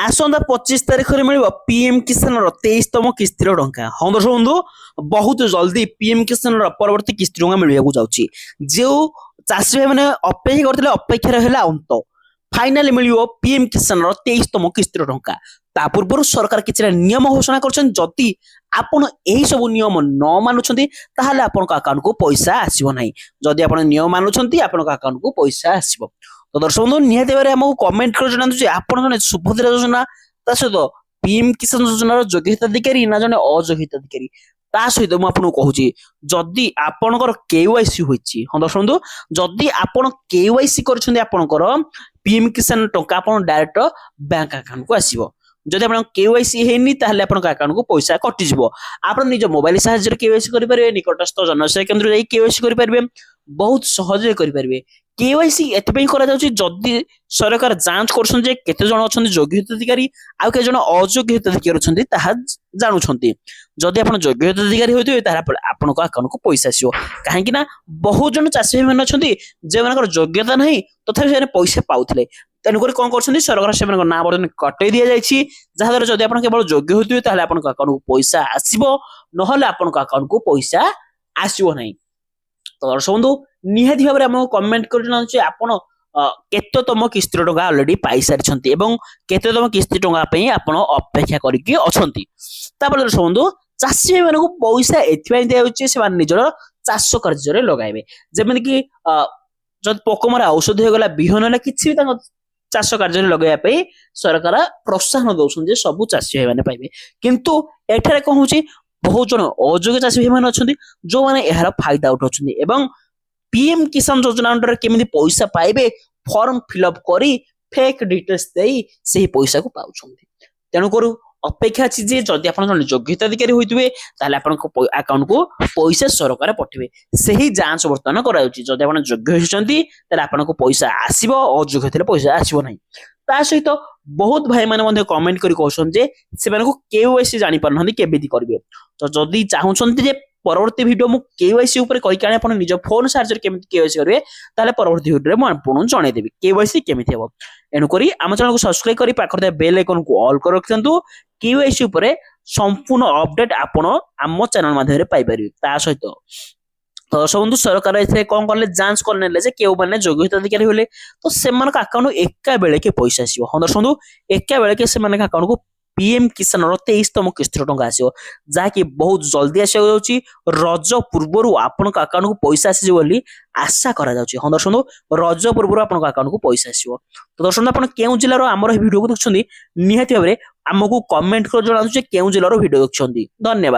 आसंता 25 तारिख में मिल पीएम किसान 23तम किस्तिर टंका। हाँ दर्शक बंधु बहुत जल्दी पीएम किसान परवर्ती किस्ती टंका मिलवाक जाउची। जो चाषी भाई मैंने अपेक्षा करथिले अपेक्षार हैला अंत फाइनाली मिलियो पीएम किसान 23तम किस्तिर टंका। ता पूर्व सरकार किछि नियम घोषणा करछन जति आपण एही सब नियम न मानुछंती ताहाले आपन अकाउंट को पैसा आसीबो नाही। जदि आपण नियम मानुछंती आपन अकाउंट को पैसा आसीबो। तो दर्शक बंधु निहाती भाव आमको कमेंट कर जणातु जे आपण जने सुभद्रा योजना ता सहित पीएम किसान योजनार योग्य हिताधिकारी ना जने अयोग्य हिताधिकारी ता सहित मु आपन कहूची जदि आपनकर केवाईसी होईची। हां दर्शक बंधु जदि आपण केवाईसी करछंती आपनकर पीएम किसान टंका आपण डायरेक्ट बैंक अकाउंट को आसीबो। जदि आपण केवाईसी हेनी ताहले आपण अकाउंट को पैसा कटि जिवो। आपण निज मोबाइल साहाय्य केवाईसी करि परिबे, निकटस्थ जनसेवा केंद्र जाई केवाईसी करि परिबे, बहुत सहज करि परिबे। केवाईसी एतपई करा जाउची जदि सरकार जांच करछन जे केते जण अछन योग्य हिताधिकारी आ के जण अयोग्य हिताधिकारी अछन ताहा जानुछंती। जदि आपण योग्य हिताधिकारी होइतबे ताहा आपण को अकाउंट को पैसा आसीबो। काहे कि ना बहुत जण चाषी भाई मन अछंती जे मानकर योग्यता नाही तथापि से पैसा पाउथले। तेणुकर कौन कर सरकार से ना बर्तन कटई दि जाइए जहाद्वारा जदि आप केवल योग्य होते ताहले आपन अकाउंट को पैसा आसीबो नहले आपन अकाउंट को पैसा आसीबो नाही। तो दर्शक बंधु निहाती भाव में कमेंट कर जणाउछि आपन केतेतम किस्ती टंका ऑलरेडी पाई सारिछंती एवं केतेतम किस्ती टंका पई आपन अपेक्षा करिकि अछंती। तापर दर्शक बंधु चाषी भाई मानक पैसा एथिबाई दियाउछि से मान निजर चाष कार्य रे लगाइबे। जेमन कि जद पोकमरा औषध हो गला बिहन होला किछि भी चाष कार्य लगे सरकार प्रोत्साहन दौरान जे सबू चाषी भाई मैंने पाइबे। किंतु एठारे कौन होची बहुत जन अयोग्य चाषी भाई मैंने अच्छे जो मैंने यार फायदा उठाउछन्ती एवं पीएम किसान योजना अंडर केमिति पैसा पाइबे फॉर्म फिलअप करी फेक डिटेल्स देई सही पैसा को पाउछन्ती। तेणु करू अपेक्षा अछि जे जदि आपण जन योग्य हिताधिकारी होइतबे ताले आपण अकाउंट को पैसा सरकार पठिबे। सही जांच वर्तमान कराउछि जदि आपण योग्य होइछन्ती ताले आपण को पैसा आसीबो अयोग्य हेतले पैसा आसीबो नाही। ता सहित बहुत भाई माने मध्ये कमेंट करी कहउछन जे से माने को केवाईसी जानि परनहंती केबेदी करबे। तो जदि चाहुछन्ती जे परवर्ती वीडियो मु केवाईसी ऊपर कहि काने आपण निज फोन चार्जर केमिति केवाईसी करबे ताले परवर्ती वीडियो रे मु आपण जणाइ देबी केवाईसी केमिति हेबो। एनु करी हम चैनल को सब्सक्राइब करी पाखर बेल आइकन को ऑल कर रखंतु केवाईसी ऊपर संपूर्ण अपडेट आपण हम चैनल माध्यम रे पाइ परिबे। ता सहित दर्शक बंधु सरकार एथे कोन करले जांच करने ले जे केउ माने योग्य हिताधिकारी होले तो सेमान का अकाउंट एका बेले के पैसा आसीबो। हां दर्शक बंधु एका बेले के सेमान का अकाउंट को पीएम किसान 23तम किस्ती टंका आसीबो जाकि बहुत जल्दी आसीबो जाउची। रज पूर्वरु आपन का अकाउंट को पैसा आसी बोली आशा करा जाउची। हां दर्शक बंधु रज पूर्वरु आपन का अकाउंट को पैसा आसीबो। तो दर्शक बंधु आपन केउ जिल्ला रो हमर वीडियो को देखछन्ती निहाती भाबरे हमकु कमेंट कर जणाउ जे केउ जिल्ला रो वीडियो देखछन्ती। धन्यवाद।